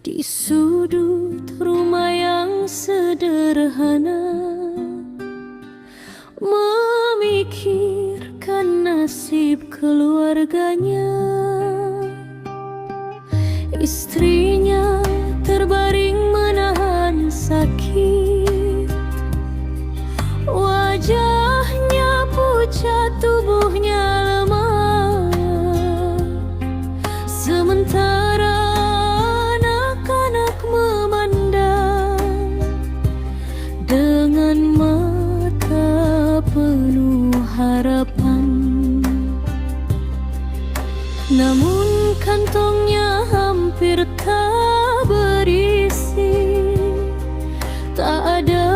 Di sudut rumah yang sederhana, memikirkan nasib keluarganya. Istrinya terbaring menahan sakit, wajahnya pucat, tubuhnya lemah. Sementara anak-anak memandang dengan mata penuh harapan. Namun kantongnya hampir tak berisi, tak ada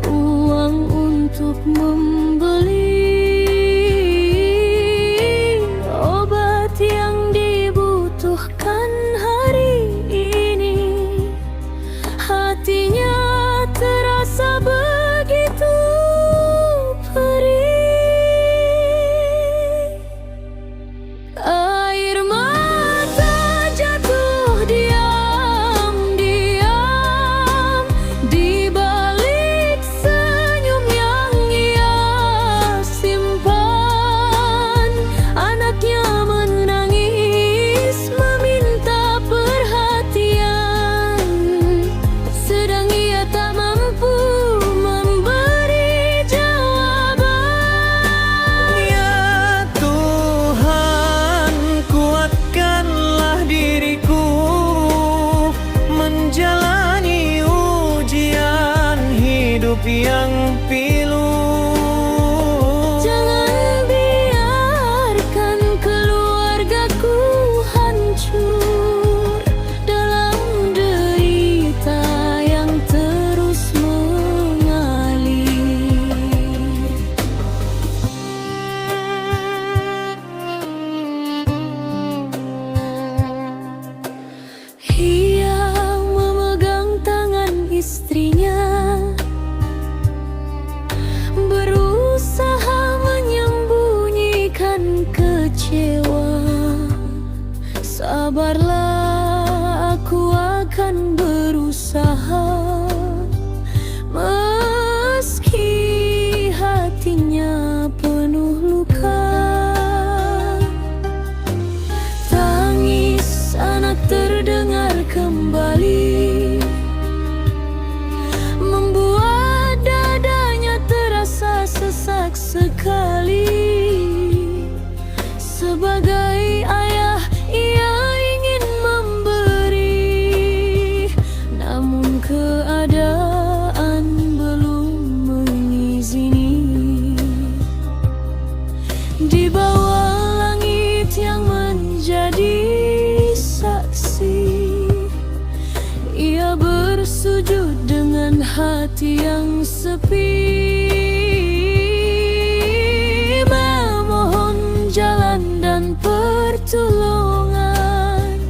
uang untuk membeli obat yang dibutuhkan hari ini. Hatinya terasa begitu perih. Air mata jatuh diam-diam di balik senyum yang ia simpan. Anaknya menangis meminta perhatian, sedang ia tak mampu memberi jawaban. Ya Tuhan, kuatkanlah diriku menjalani ujian hidup yang pilu. Jangan biarkan keluargaku hancur dalam derita yang terus mengalir. Ia memegang tangan istrinya, berusaha menyembunyikan kecewa. Sabarlah, aku akan berusaha. Meski hatinya penuh luka, tangis anak terdengar kembali, membuat dadanya terasa sesak sekali. Sebagai ayah, ia ingin memberi, namun keadaan belum mengizini. Di bawah langit yang menjadi saksi, ia bersujud dengan hati yang sepi, memohon jalan dan pertolongan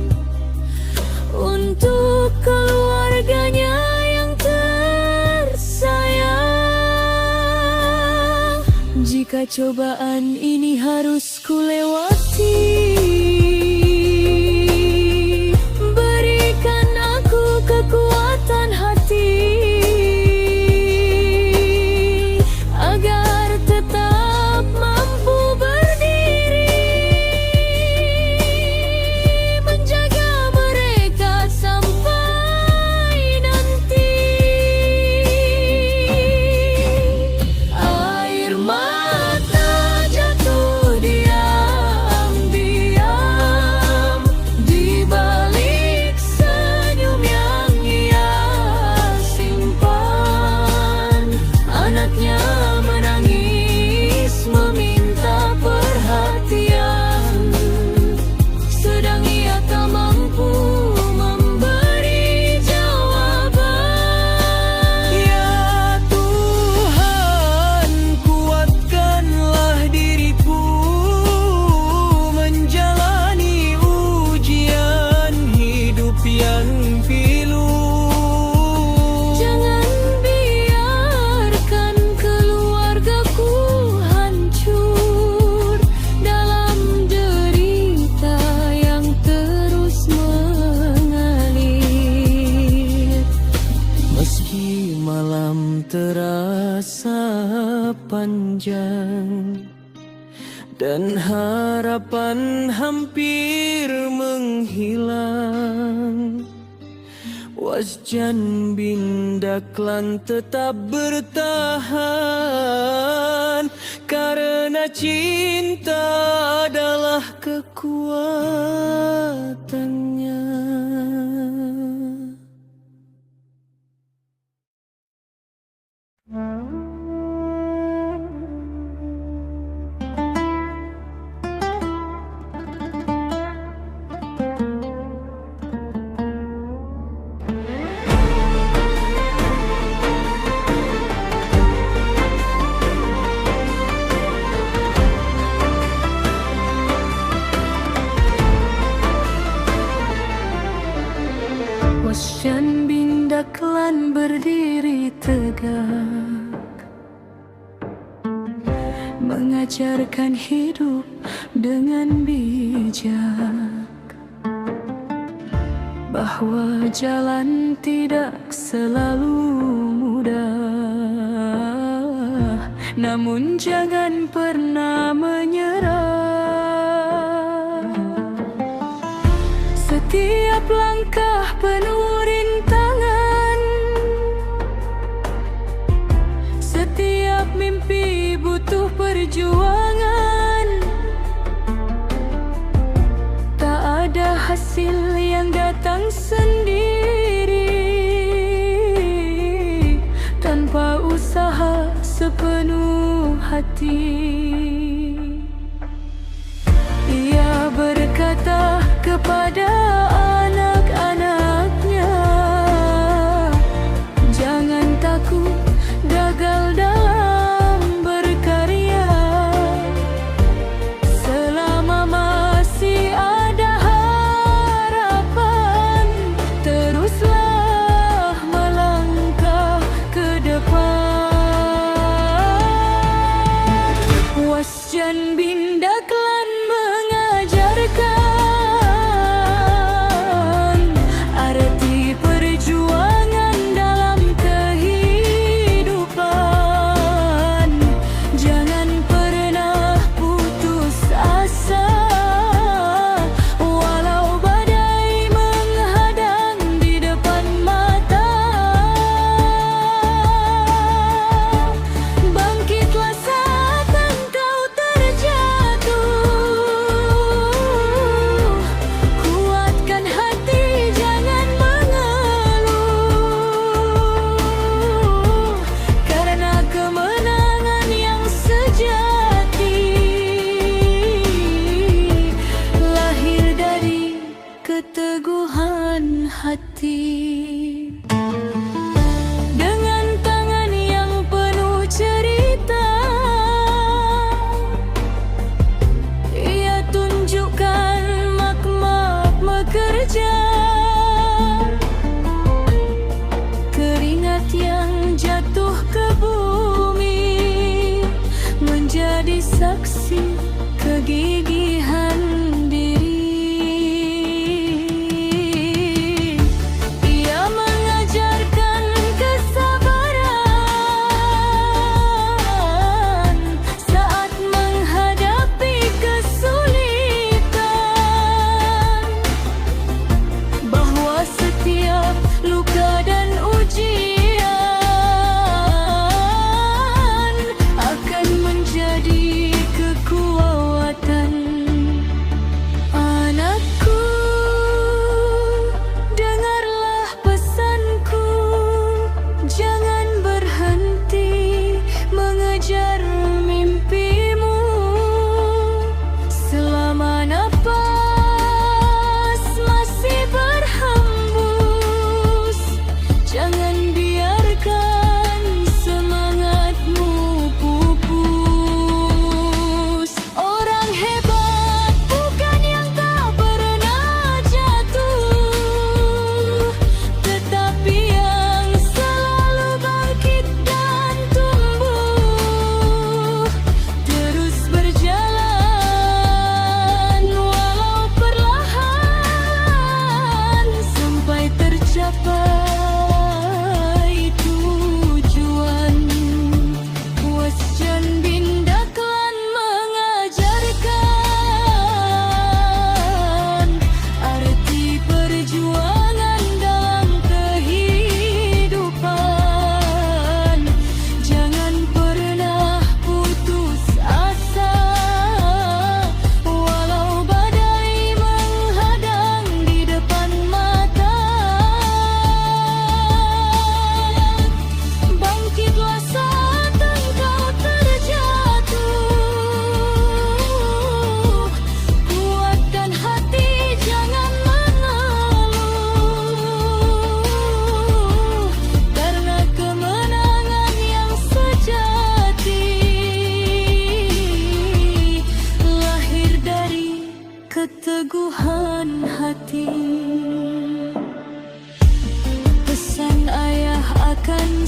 untuk keluarganya yang tersayang. Jika cobaan ini harus kulewati, berikan aku kekuatan hati agar tetap mampu berdiri, menjaga mereka sampai nanti. Air mata jatuh diam masa panjang dan harapan hampir menghilang. Wasjan bin Daklan tetap bertahan karena cinta adalah kekuatannya. Wasjan bin Daklan berdiri tegak, mengajarkan hidup dengan bijak, bahwa jalan tidak selalu mudah, namun jangan pernah menyerah. Setiap langkah penuh rintangan, setiap mimpi butuh perjuangan. Tak ada hasil yang datang sendiri tanpa usaha sepenuh hati. Ia berkata kepada anak-anaknya, jangan takut gagal dalam berkarya. Selama masih ada harapan, teruslah melangkah ke depan. Wasjan bin Daklan mengajarkan arti perjuangan dalam kehidupan. Jangan pernah putus asa, walau badai menghadang di depan mata. Bangkitlah saat engkau terjatuh, kuatkan hati, jangan mengeluh, karena kemenangan yang sejati lahir dari keteguhan hati. Dengan tangan yang penuh cerita, ia tunjukkan makna bekerja. Keringat yang jatuh ke bumi menjadi saksi kegigihan diri. Ia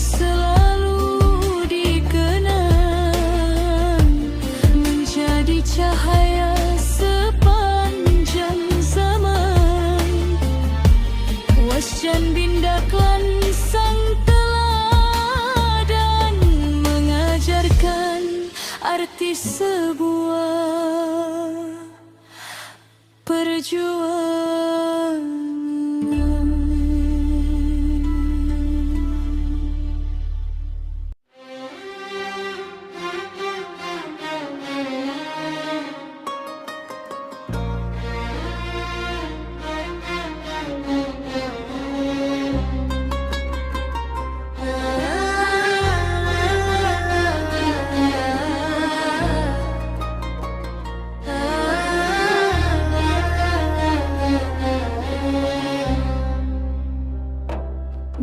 selalu dikenang, menjadi cahaya sepanjang zaman. Wasjan Bindaklan sang teladan, mengajarkan arti sebuah perjuangan.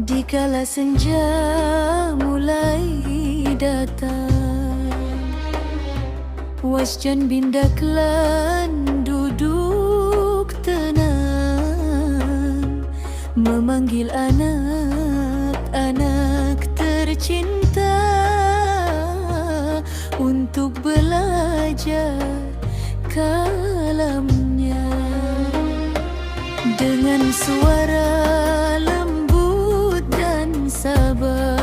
Dikala senja mulai datang, Wasjan Bindaklan duduk tenang, memanggil anak-anak tercinta untuk belajar kalamnya. Dengan suara lembut dan sabar,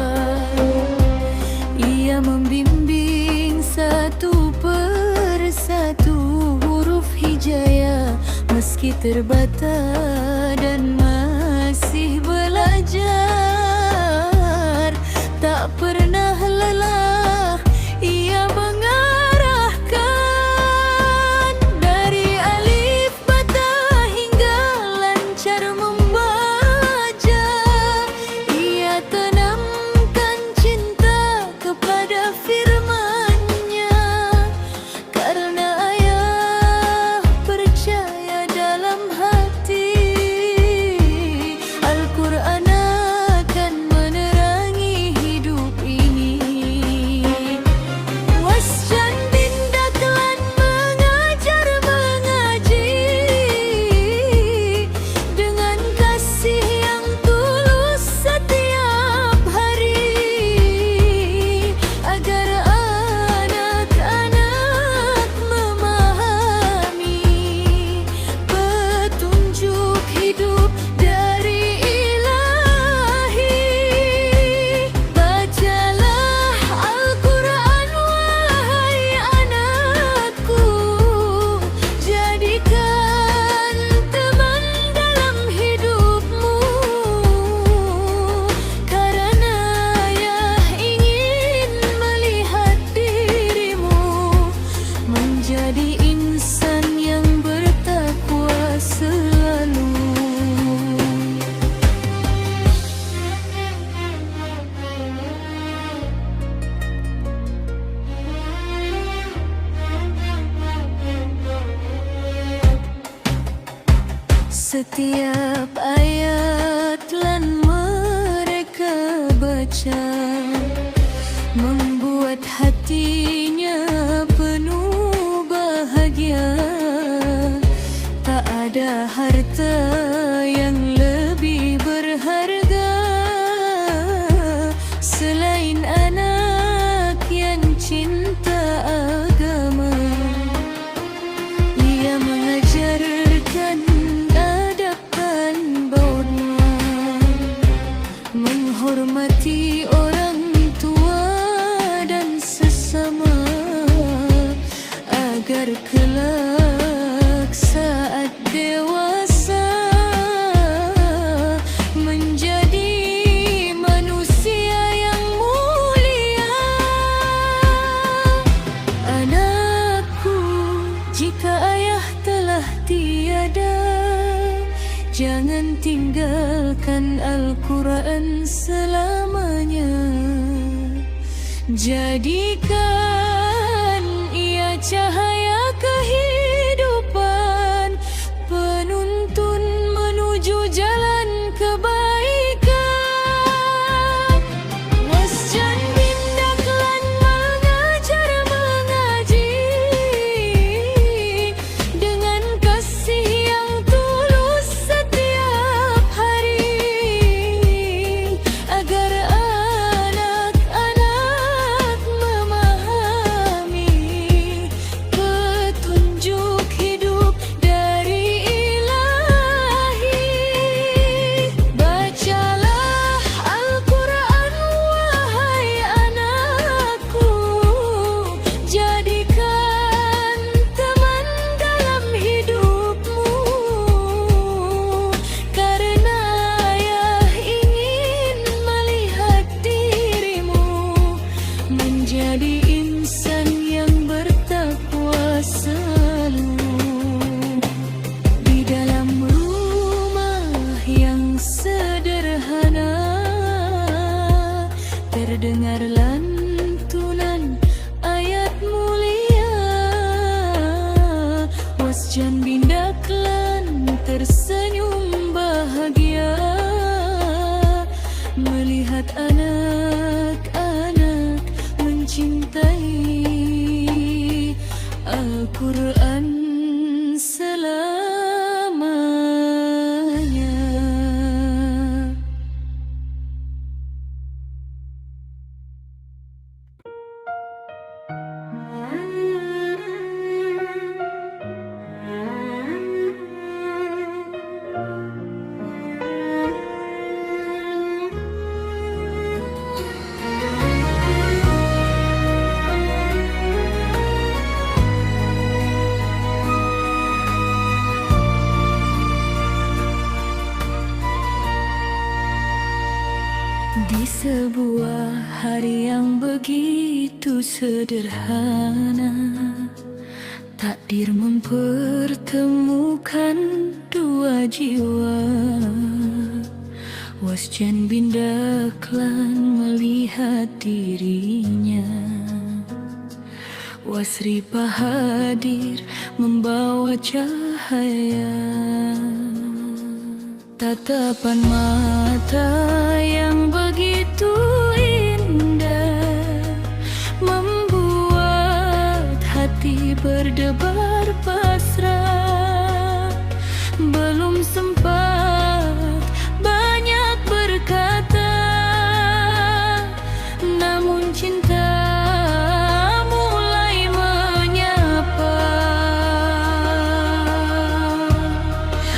ia membimbing satu persatu huruf hijaya. Meski terbata dan masih belajar, tak pernah lelah ia mengarahkan. Dari alif bata hingga lancar membaca, ia tanamkan cinta kepada firman-Nya. Karena ayah percaya dalam hati, Al-Quran akan menerangi hidup ini. Wasjan Bindaklan mengajar mengaji dengan kasih yang tulus setiap hari, agar anak-anak memahami petunjuk hidup dari Ilahi. Bacalah Al-Quran wahai anakku, jadikan teman dalam hidupmu. Karena ayah ingin melihat dirimu menjadi insan yang bertakwa selalu. Setiap ayat lan mereka baca, membuat hatinya penuh bahagia. Tak ada harta yang lebih berharga selain anak yang cinta agama. Ia mengajarkan adab dan bauna, menghormati orang tua dan sesama, agar kelak saat dewasa menjadi manusia yang mulia. Anakku, jika ayah telah tiada, jangan tinggalkan Al-Quran selamanya. Jadikan ia cahaya kehidupan, penuntun menuju jalan kebaikan. Wasjan Bindaklan mengajar mengaji dengan kasih yang tulus setiap hari, agar melihat anak-anak mencintai Al-Quran selamanya. Di sebuah hari yang begitu sederhana, takdir mempertemukan dua jiwa. Wasjan bin Daklan melihat dirinya, Wasripah hadir membawa cahaya. Tatapan mata yang begitu indah membuat hati berdebar pasrah. Belum sempat banyak berkata, namun cinta mulai menyapa.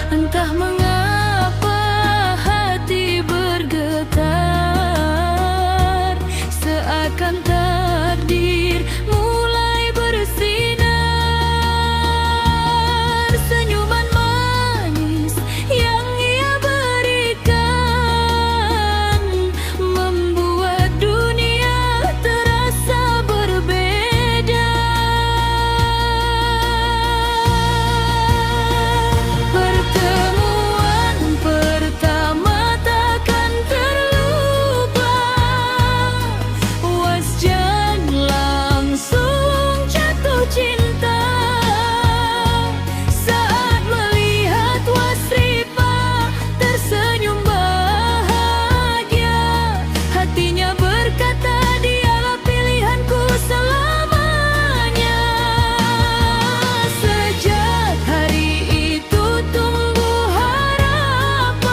Entah mengapa seakan takdir mulai bersinar. Senyuman manis yang ia berikan membuat dunia terasa berbeda. Pertemuan pertama takkan terlupa. Wasjan langsung jatuh cinta saat melihat Wasripah tersenyum bahagia. Hatinya berkata, dialah pilihanku selamanya. Sejak hari itu tumbuh harapan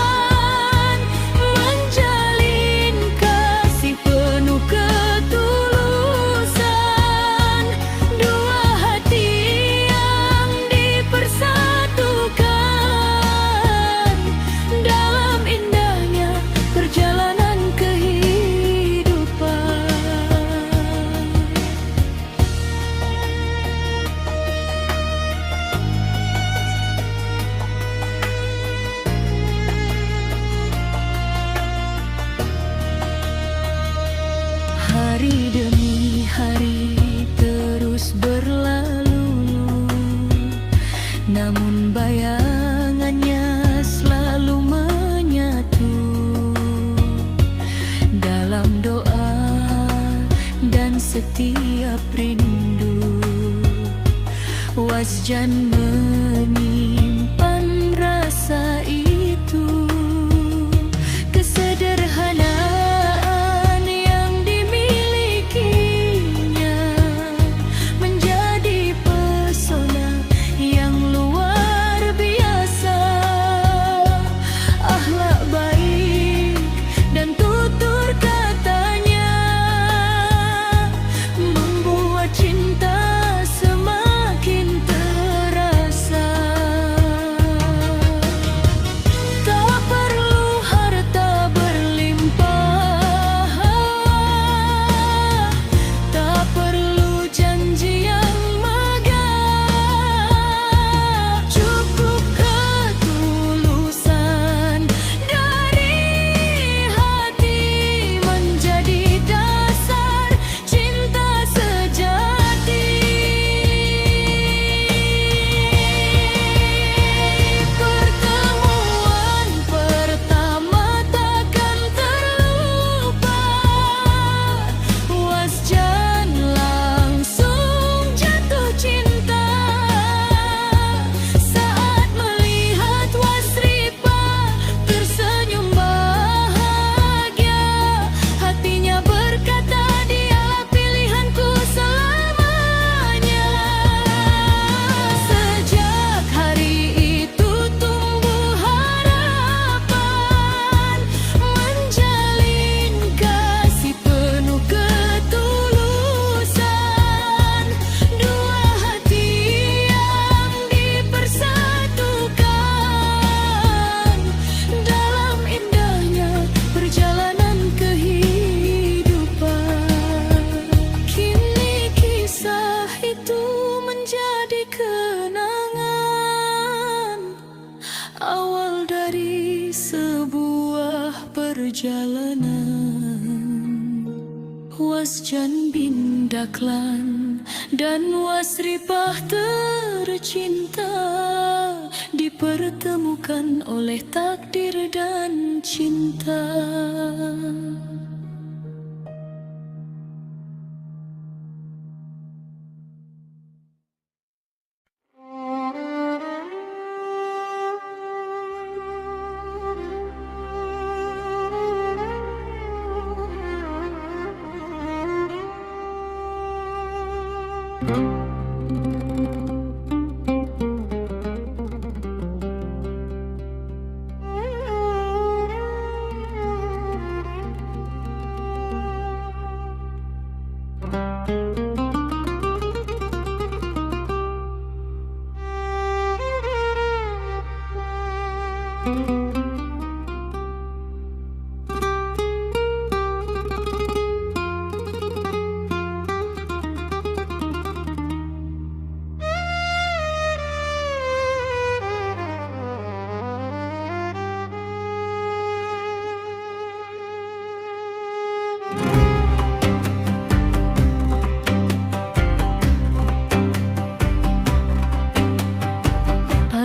menjalin kasih penuh ketulusan. Dua hati yang dipersatukan dalam indahnya perjalanan kehidupan. Hari demi hari terus berlalu, namun bayangannya selalu menyatu dalam doa dan setiap rindu. Wasjan menyimpan rasa itu, kesederhanaan yang dimilikinya menjadi pesona yang luar biasa. Akhlak baik dan tutur katanya membuat cinta semakin terasa. perjalanan. Wasjan bin Daklan dan Wasripah tercinta dipertemukan oleh takdir dan cinta.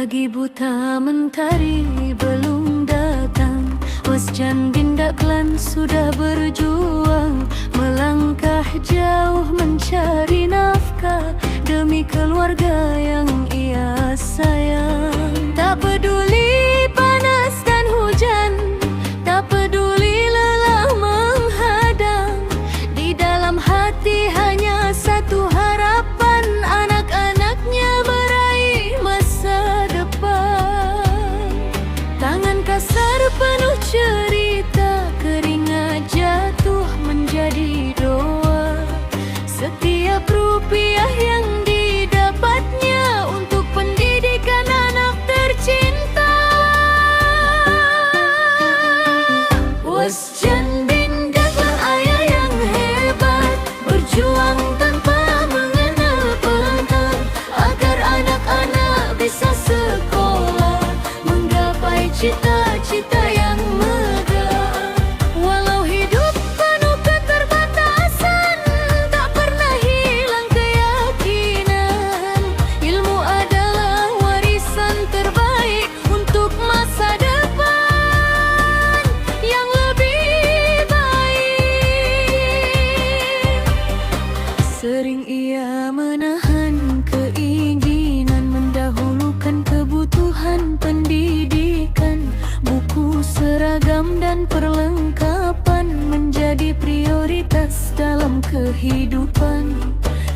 Pagi buta mentari belum datang, Wasjan bin Daklan sudah berjuang, melangkah jauh mencari nafkah demi keluarga yang ia sayang. Tak peduli panas dan hujan, tak peduli lelah menghadang, di dalam hati hanya satu harapan, anak-anaknya meraih masa depan. Tangan kasar penuh cerita, keringat jatuh menjadi doa. Setiap rupiah yang didapatnya untuk pendidikan anak tercinta. Wasjan bin Daklan ayah yang hebat, berjuang tanpa mengenal penat, agar anak-anak bisa sekolah, menggapai cita-cita yang megah. Walau hidup penuh keterbatasan, tak pernah hilang keyakinan. Ilmu adalah warisan terbaik untuk masa depan yang lebih baik. Sering ia menahan keinginan, mendahulukan kebutuhan pendidikan. Buku, seragam dan perlengkapan menjadi prioritas dalam kehidupan.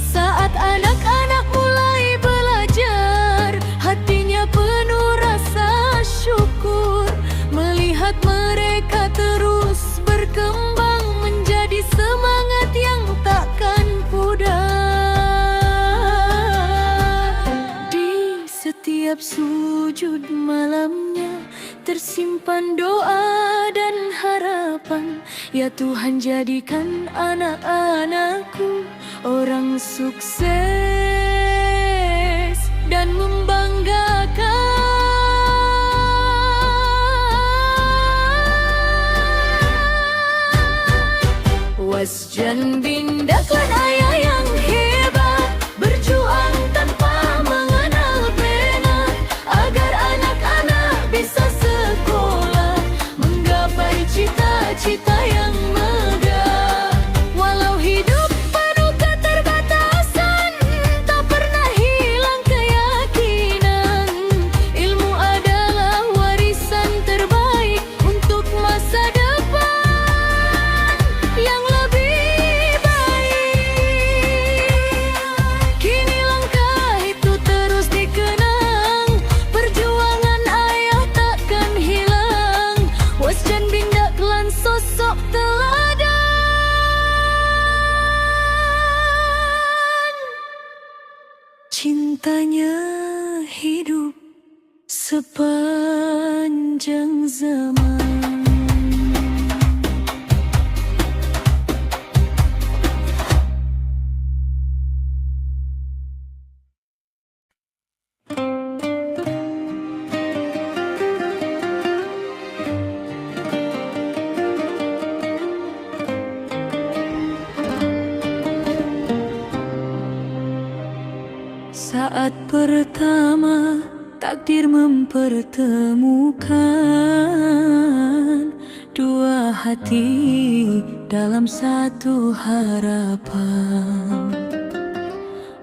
Saat anak-anak mulai belajar, hatinya penuh rasa syukur, melihat mereka terus berkembang menjadi semangat yang takkan pudar. Di setiap sujud malamnya tersimpan doa dan harapan. Ya Tuhan, jadikan anak-anakku orang sukses dan membanggakan. Wasjan bin Daklan ayah yang hebat, berjuang tanpa mengenal penat, agar anak-anak bisa sekolah, menggapai cita-cita yang megah. Walau hidup penuh keterbatasan, tak pernah hilang keyakinan. Ilmu adalah warisan terbaik untuk masa depan yang lebih baik. Kini langkah itu terus dikenang, perjuangan ayah takkan hilang. Wasjan bin Daklan sosok teladan, cintanya hidup sepanjang zaman. Saat pertama takdir mempertemukan dua hati dalam satu harapan.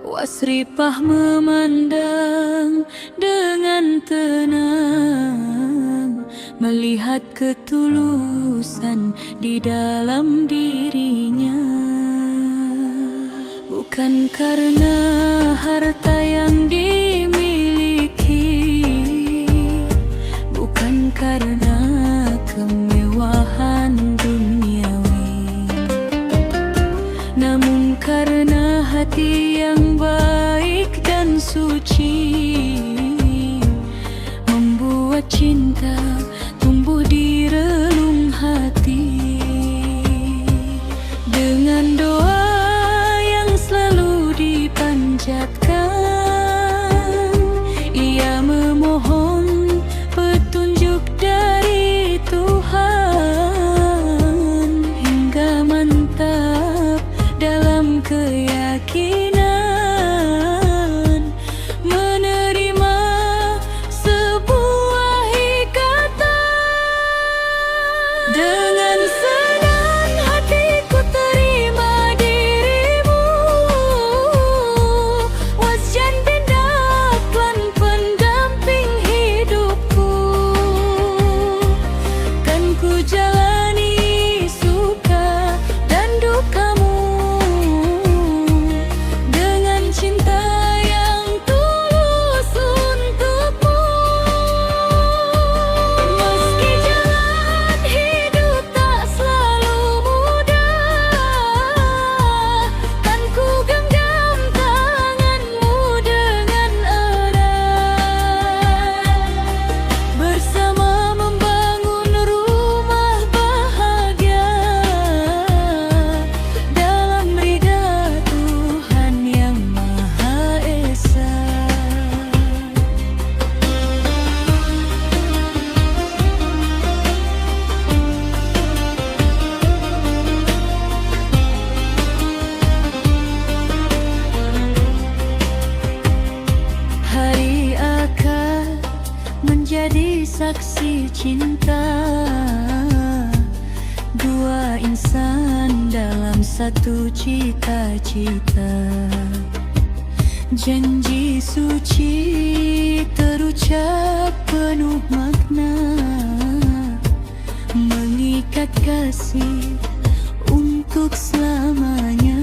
Wasripah memandang dengan tenang, melihat ketulusan di dalam dirinya. Bukan karena harta yang dimiliki, bukan karena kemewahan duniawi, namun karena hati yang baik dan suci, membuat cinta tumbuh di relung hati. Dengan doa yang selalu dipanjatkan, ia memohon petunjuk dari Tuhan, hingga mantap dalam keyakinan menerima sebuah ikatan. Dengan senang hatiku terima dirimu, wasjan bindaklan pendamping hidupku. Kan ku jalani suka dan dukamu dengan cinta yang tulus untukmu. Meski jalan hidup tak selalu mudah, kan ku genggam tanganmu dengan erat, bersama membangun rumah bahagia dalam ridha Tuhan Yang Maha Esa. Hari akan menjadi saksi cinta dua insan dalam satu cita-cita. Janji suci terucap penuh makna, mengikat kasih untuk selamanya.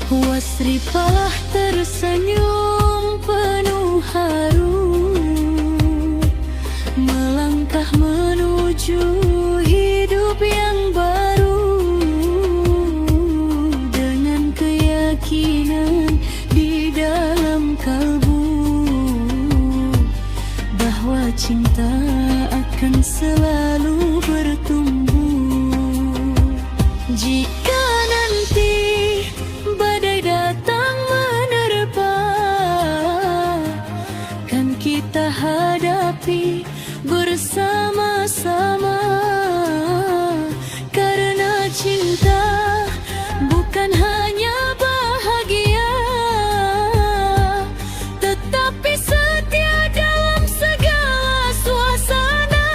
Wasripah tersenyum penuh haru, melangkah menuju hidup yang baru, dengan keyakinan di dalam kalbu bahwa cinta akan selalu bertumbuh. Jika nanti badai datang menerpa, kan kita hadapi bersama-sama. Karena cinta bukan hanya bahagia, tetapi setia dalam segala suasana.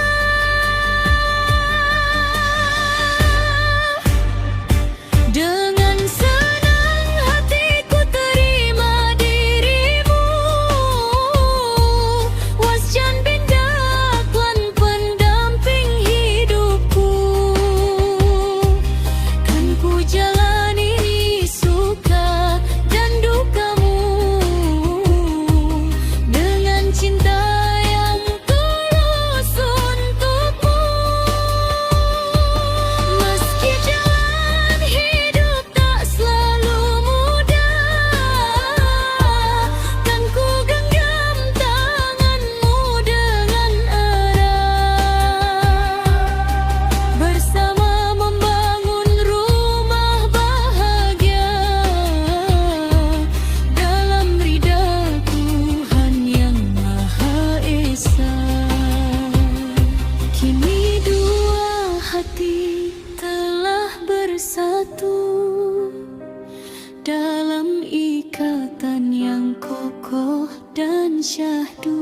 syahdu.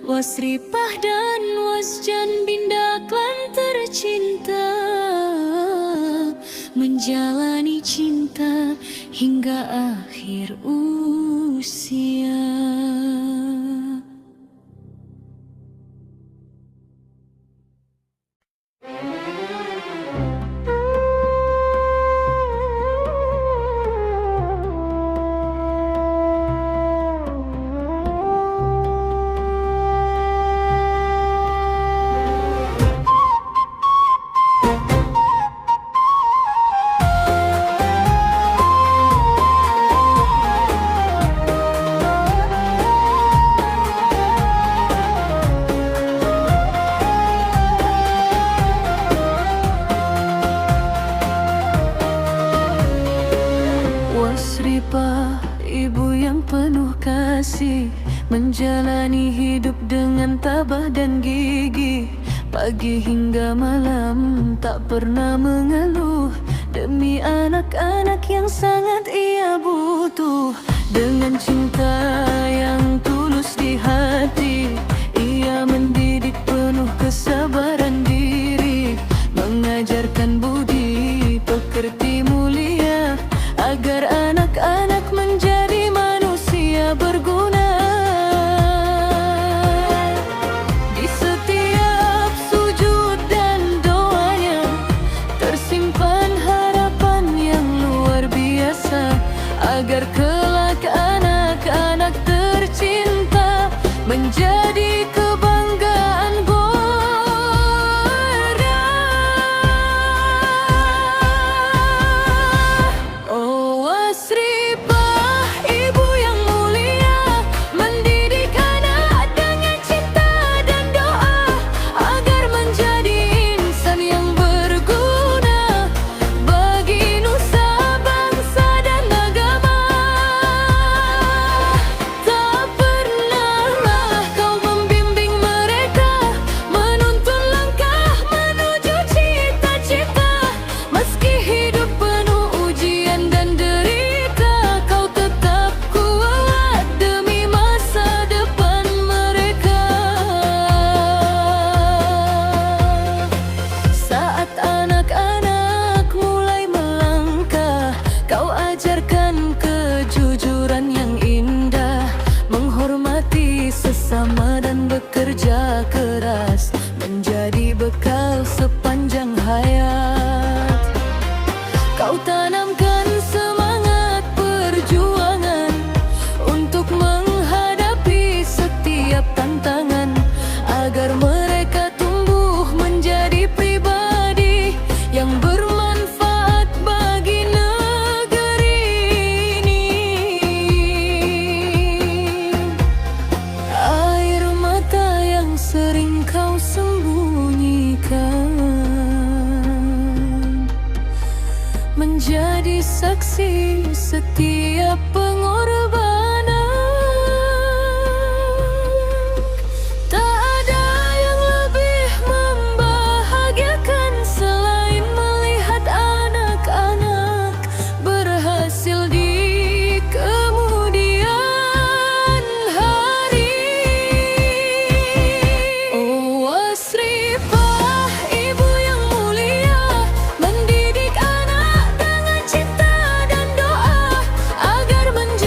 Wasripah dan wasjan binda klan tercinta, menjalani cinta hingga akhir usia. Wasripah, ibu yang penuh kasih, menjalani hidup dengan tabah dan gigih. Pagi hingga malam tak pernah mengeluh, demi anak-anak yang sangat ia butuh. Dengan cinta yang tulus di hati, ia mendidik penuh kesabaran diri, mengajarkan budi pekerti mulia, agar anak-anak menjadi manusia berguna. Di setiap sujud dan doanya tersimpan harapan yang luar biasa, agar kelak anak-anak tercinta menjadi kebanggaan Borda. Oh Wasripah, ibu yang mulia, mendidik anak dengan cinta dan doa, agar menjadi insan yang berguna bagi nusa, bangsa dan agama. Tak pernahlah kau membimbing mereka, menuntun langkah menuju cita-cita. Meski hidup penuh ujian dan derita, kau tetap kuat demi masa depan mereka. Saat anak-anak mulai melangkah, kau ajarkan kejujuran yang indah, menghormati sesama dan bekerja keras, menjadi bekal sepanjang hayat. Kau tanamkan semangat perjuangan untuk menghadapi setiap tantangan, agar mereka tumbuh menjadi pribadi yang bermanfaat bagi negeri ini. Air mata yang sering kau sembunyikan menjadi saksi setiap pengorbanan. Tak ada yang lebih membahagiakan selain melihat anak-anak berhasil di kemudian hari. Oh Wasripah, ibu yang mulia, mendidik anak dengan cinta dan doa, agar menjadi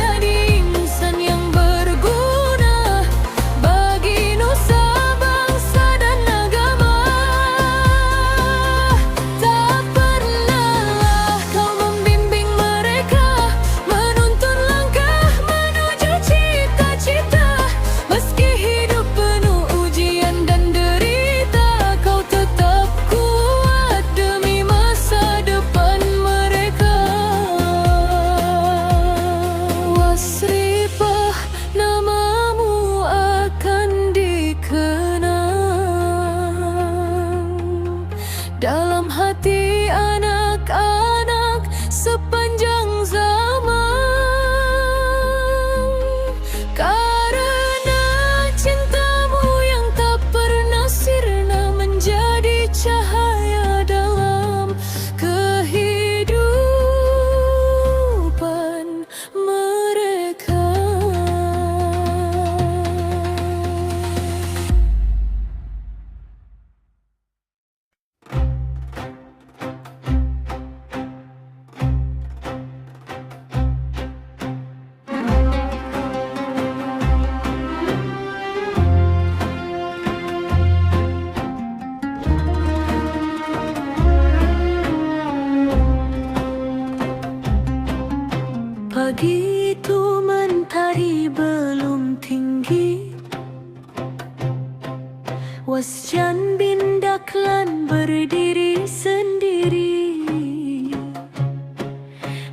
Jan Bindaklan berdiri sendiri,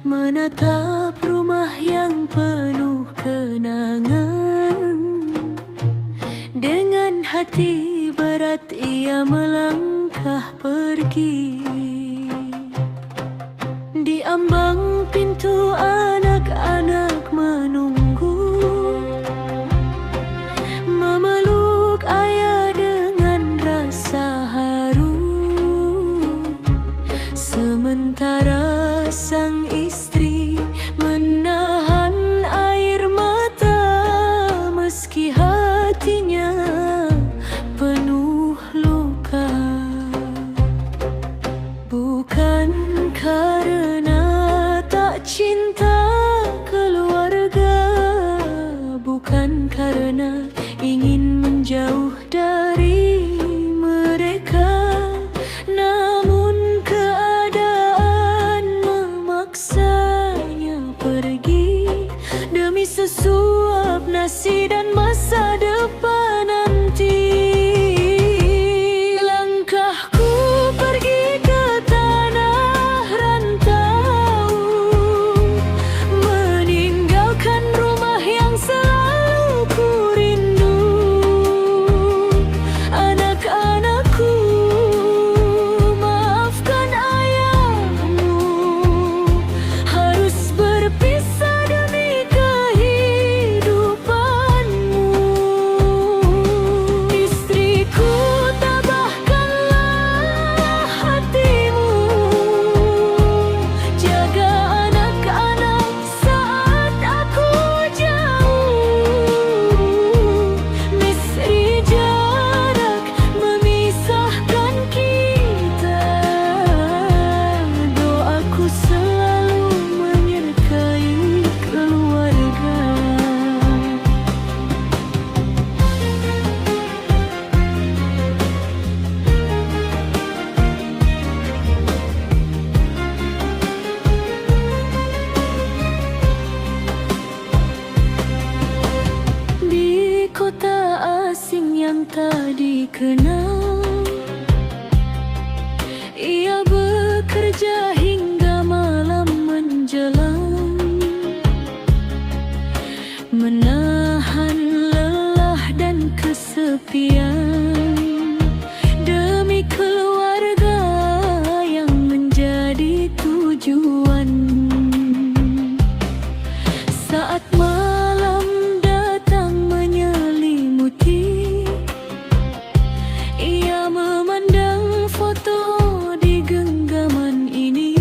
menatap rumah yang penuh kenangan. Dengan hati berat ia melangkah pergi. Di ambang pintu anak-anak menunggu, memeluk ayah dengan rasa haru. Sementara sang istri menahan air mata, meski hatinya penuh luka. Bukan karena tak cinta keluarga, bukan karena ingin menjauh dari mereka, namun keadaan memaksanya pergi demi sesuap nasi dan masa depan nanti. Langkahku pergi ke tanah rantau, meninggalkan rumah yang selalu ku rindu. Anak-anakku, maafkan ayahmu harus berpisah demi kehidupanmu. Istriku, tabahkanlah hatimu, jaga anak-anak saat aku jauh. Misteri jarak memisahkan kita, doaku selalu menyertai keluarga. Di kota asing yang tak dikenal, ia bekerja hingga malam menjelang, menahan lelah dan kesepian demi keluarga yang menjadi tujuan. Saat malam datang menyelimuti, ia memandang foto di genggaman ini.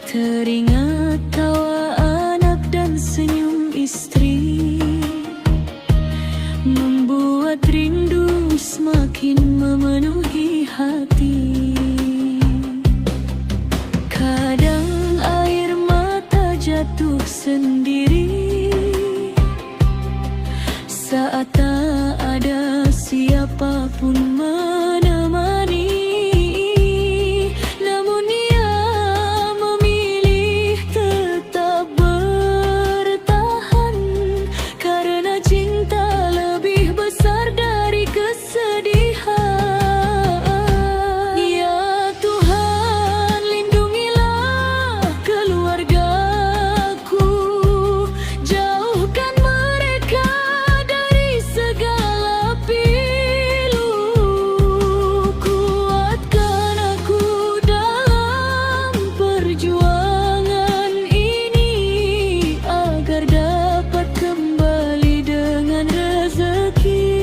Teringat tawa anak dan senyum istri, membuat rindu semakin memenuhi hati. Kadang air mata jatuh sendiri saat tak ada siapapun menemani. Namun ia memilih tetap bertahan, karena cinta lebih besar dari kesedihan. Ya Tuhan, lindungilah keluargaku, jauhkan mereka dari segala pilu. Kuatkan aku dalam perjuangan ini, agar dapat kembali dengan rezeki.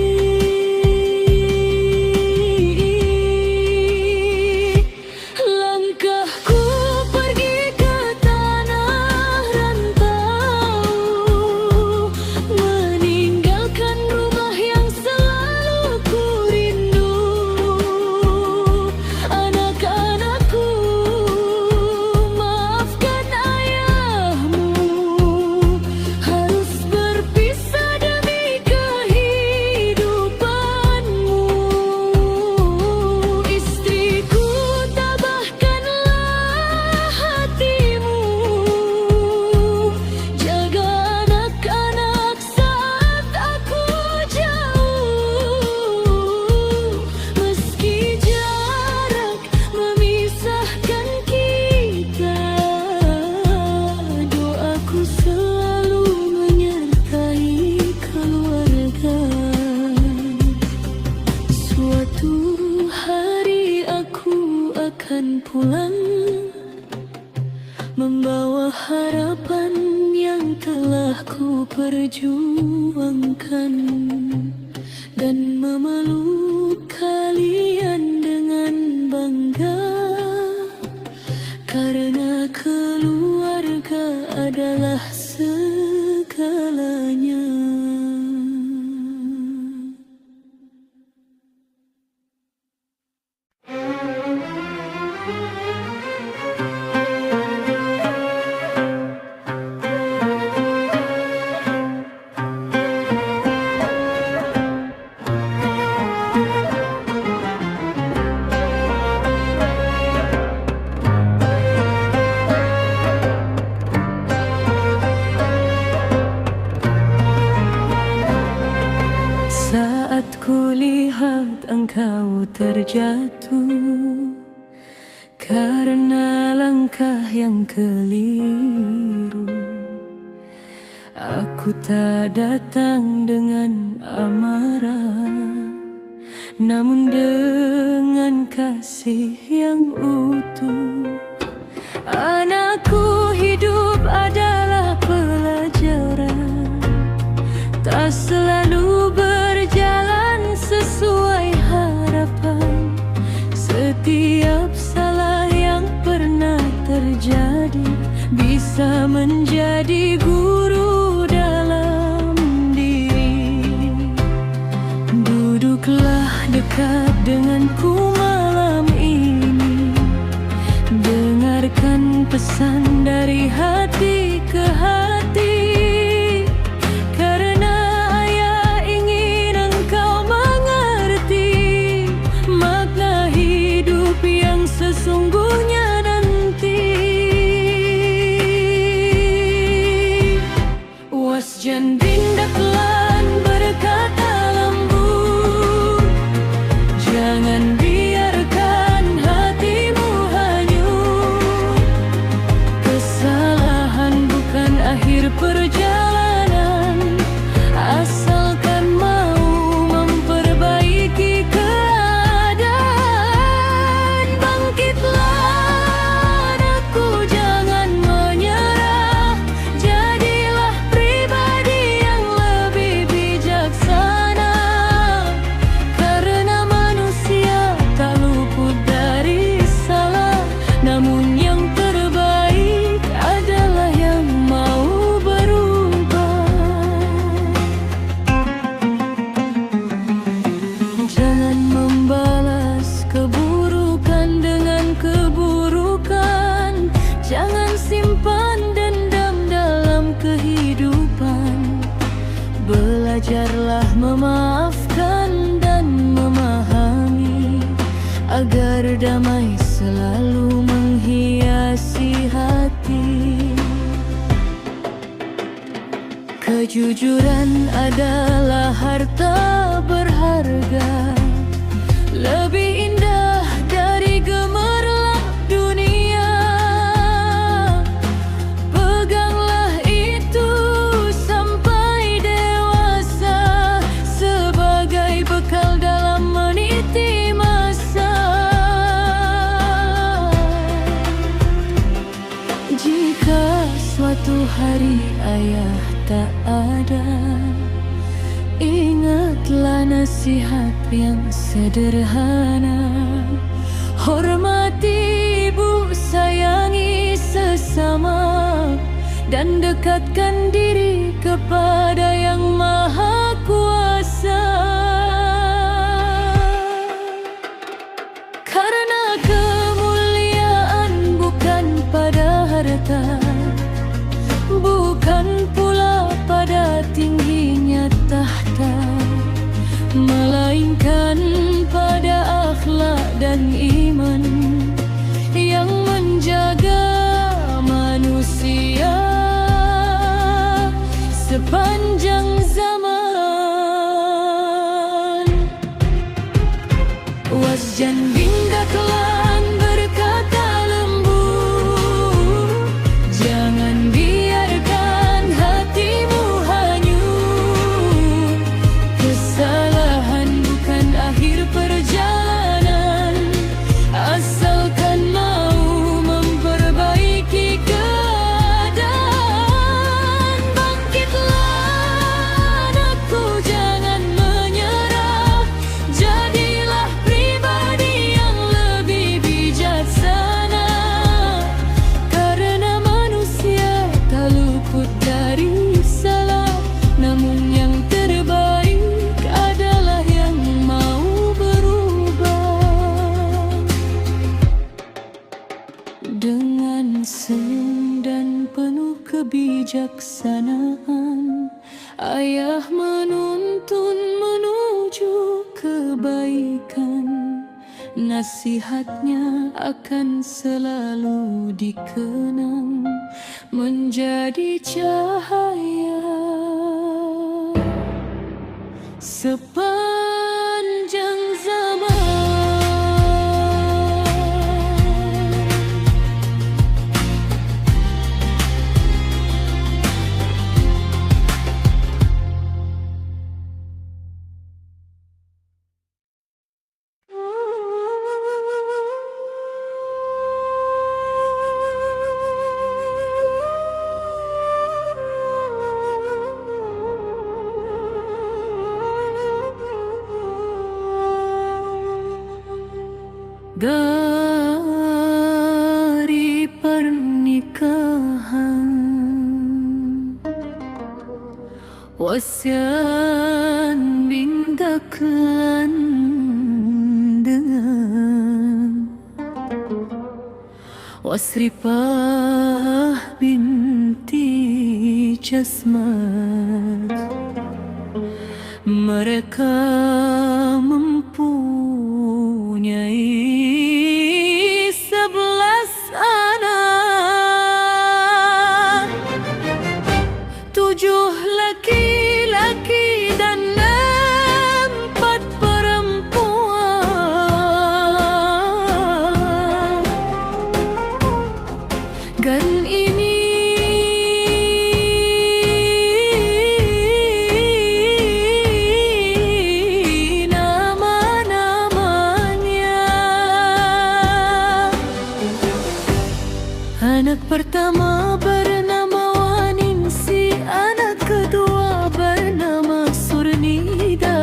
pulang, membawa harapan yang telah ku perjuangkan, dan memeluk kalian dengan bangga, karena keluarga adalah segalanya. Saat kulihat engkau terjatuh karena langkah yang keliru, aku tak datang dengan amarah, namun dengan kasih yang utuh. Anakku, hidup adalah pelajaran, tak selalu berjalan sesuai harapan. Setiap salah yang pernah terjadi bisa menjadi guru dalam diri. Duduklah dekat denganku malam ini, dengarkan pesan dari hati ke hati. Sesungguhnya nanti wasjan bindaklan berkata lembut, jangan biarkan hatimu hanyut. Kesalahan bukan akhir perjalanan, asalkan mau memperbaiki belajarlah memaafkan dan memahami, agar damai selalu menghiasi hati. Kejujuran adalah harta berharga, lebih indah dari gemerlap dunia. Peganglah itu sampai dewasa, sebagai bekal dalam meniti masa. Jika suatu hari ayah tak ada, ingatlah nasihat yang sederhana. Hormati ibu, sayangi sesama, dan dekatkan diri kepada Yang Maha Kuasa. Karena kemuliaan bukan pada harta, bukan pula pada tingginya tahta, melainkan pada akhlak dan iman yang menjaga manusia sepanjang zaman. Wasjan bindaklan berkata lembut, jangan biarkan hatimu hanyut. Kesalahan bukan akhir perjalanan, asalkan mau kebaikan. Nasihatnya akan selalu dikenang, menjadi cahaya sepanjang zaman. Dari pernikahan, Wasian bindaklan dengan Wasripah binti Jasmat. Mereka mempunyai 11 anak, 7 laki-laki dan 4 perempuan. Gan ini anak pertama bernama Waningsi, anak kedua bernama Surnida,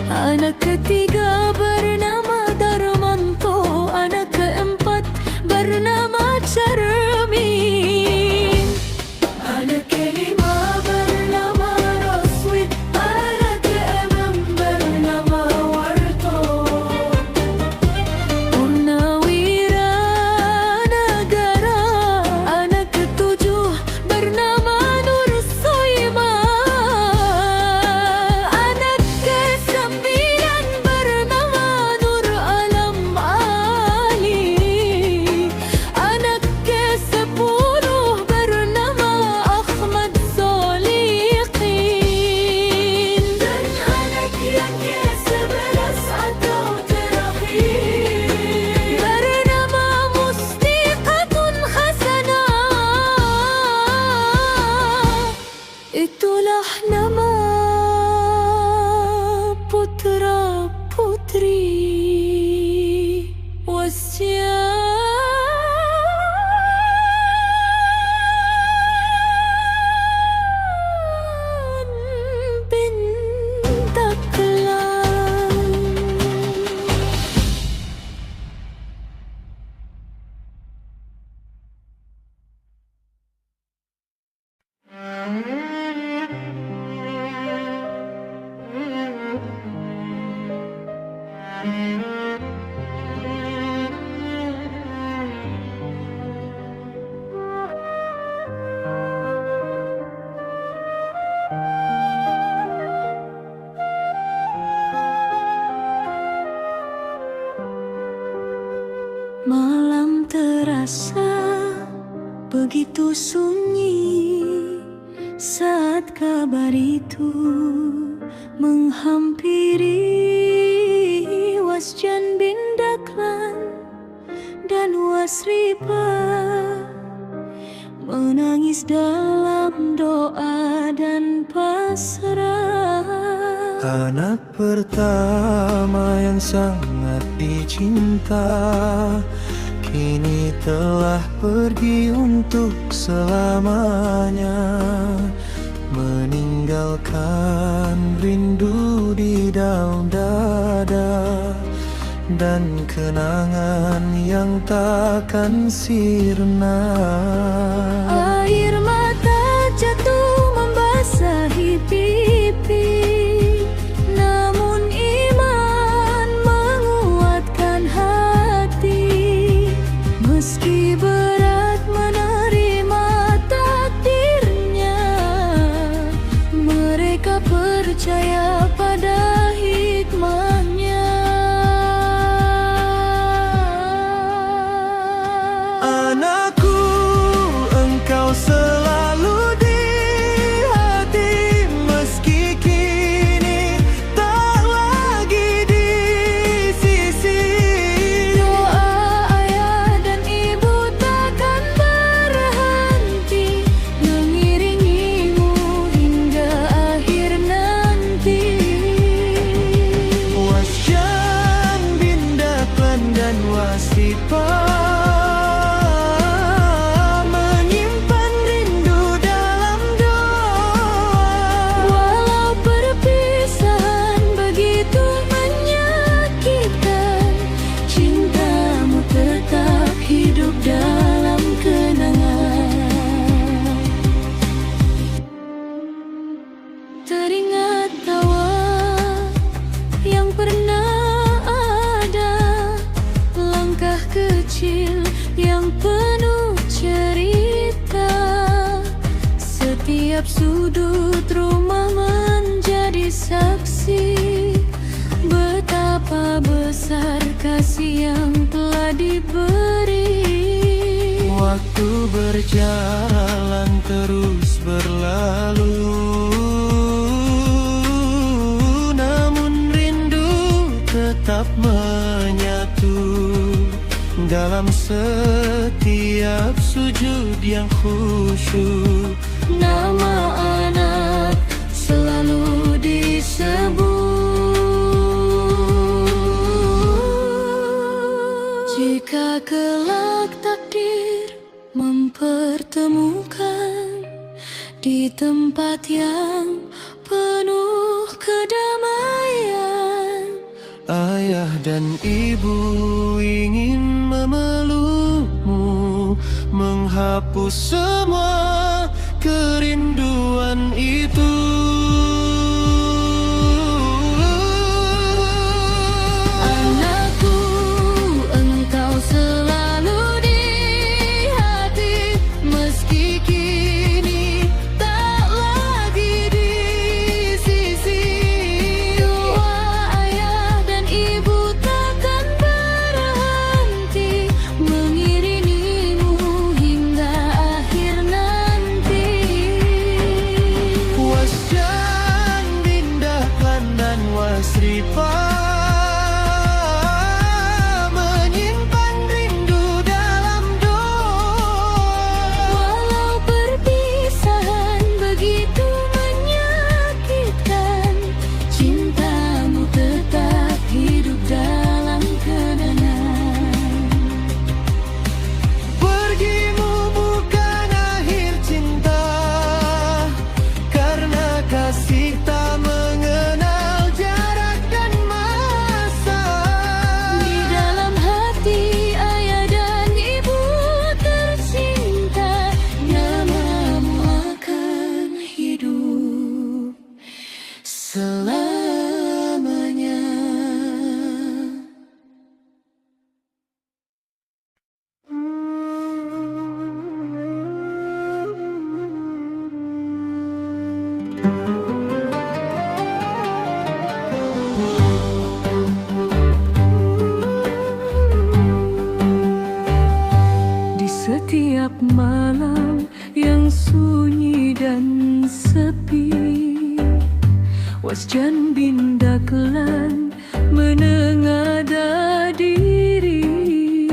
anak ketiga bernama Darmanto, anak keempat bernama Charmin, anak kelima bernama Roswit, anak keenam bernama Warto. Purnawira itulah nama putra putri Wasian bin Daklan. Malam terasa begitu sunyi saat kabar itu menghampiri Wasjan bin Daklan dan Wasripah, menangis dalam doa dan pasrah. Anak pertama yang sangat dicinta kini telah pergi untuk selamanya, meninggalkan rindu di dalam dada dan kenangan yang takkan sirna. Air mata jatuh membasahi pipi, namun iman menguatkan hati. Meski berat menerima takdirnya, mereka percaya pada hidup. Wasripa menyimpan rindu dalam doa. Walau perpisahan begitu menyakitkan, cintamu tetap hidup dalam kenangan. Teringat tawa yang pernah ada, langkah kecil yang penuh cerita. Setiap sudut rumah menjadi saksi betapa besar kasih yang telah diberi. Waktu berjalan terus berlalu, namun rindu tetap menyatu dalam setiap sujud yang khusyuk. Nama anak selalu disebut. Jika kelak takdir mempertemukan di tempat yang penuh kedamaian, Ayah dan ibu ingin memelukmu, menghapus semua kerinduan itu. anakku, engkau selalu di hati, meski kini tak lagi di sisi. Doa ayah dan ibu takkan berhenti mengiringimu hingga akhir nanti. Wasjan Binda Klandan Wasripa menyimpan rindu dalam doa. Walau perpisahan begitu menyakitkan, cintamu tetap hidup dalam kenangan. Pergimu bukan akhir cinta, karena kasih tak mengenal jarak dan masa. Di dalam hati ayah dan ibu tercinta, namamu akan hidup selamanya. Di setiap malam yang sunyi dan sepi, Wasjan Binda Klan menengadah diri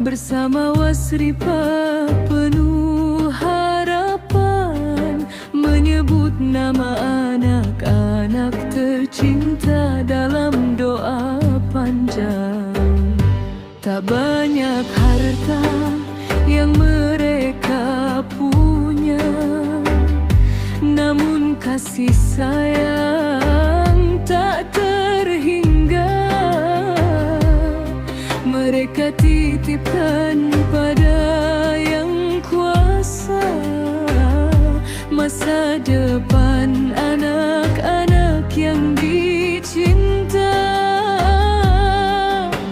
bersama Wasripa penuh harapan, menyebut nama anak-anak tercinta dalam doa panjang. Tak banyak harta yang mereka punya, namun kasih sayang tak terhingga. Mereka titipkan pada Yang Kuasa masa depan anak-anak yang dicinta.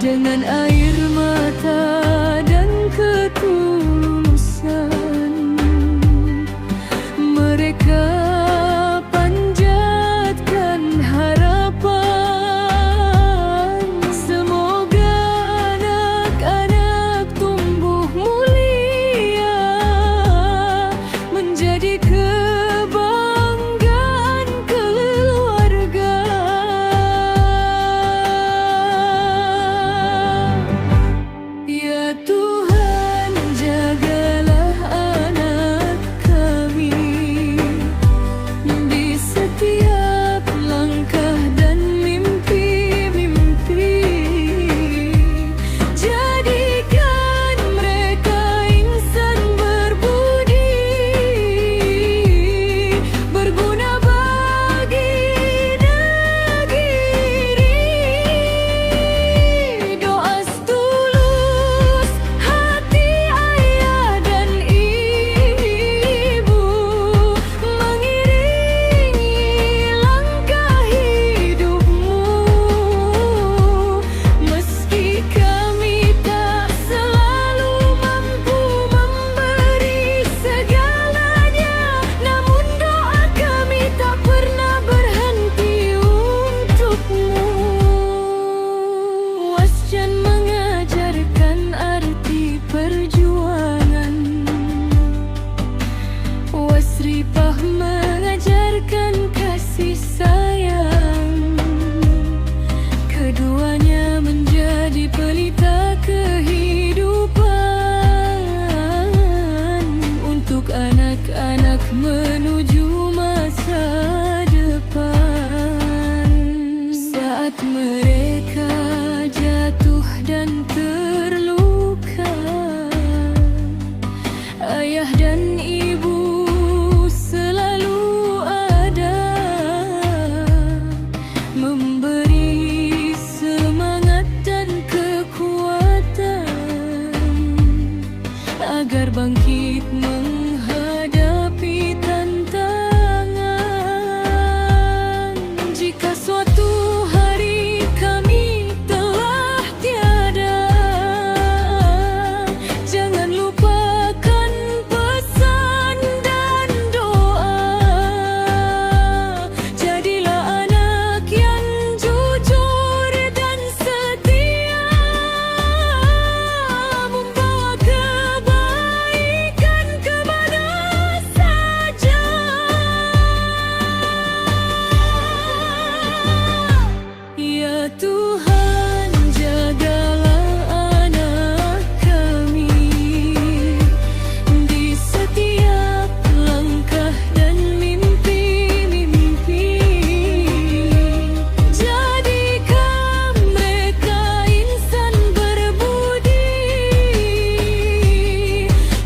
Dengan air mata dan ketulusan, mereka panjatkan harapan. Semoga anak-anak tumbuh memberi semangat dan kekuatan agar bangkit menghadapi tantangan. Jika suatu hari kami telah tiada, jangan lupakan pesan dan doa. Jadilah anak yang jujur dan setia, membawa kebaikan kemana saja. Ya Tuhan, jagalah anak kami di setiap langkah dan mimpi-mimpi. Jadikan mereka insan berbudi,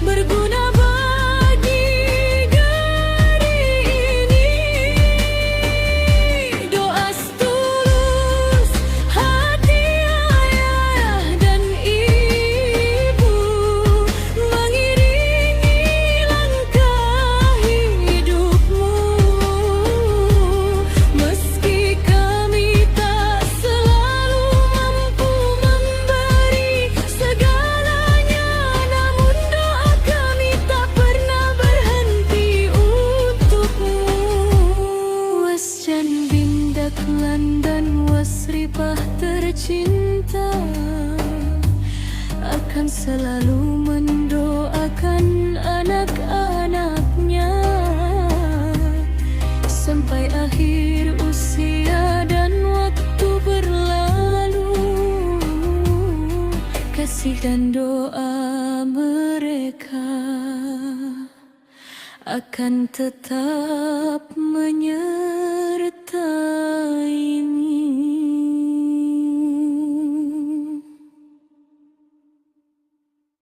berguna bagi negeri ini. Doa setulus hati ayah dan ibu mengiringi langkah hidupmu. Meski kami tak selalu mampu memberi segalanya, namun doa kami tak pernah berhenti untukmu. Wasjan bindak landan wasripah tercinta akan selalu mendoakan anak-anaknya sampai akhir usia dan waktu berlalu. Kasih dan doa mereka akan tetap menyertaimu.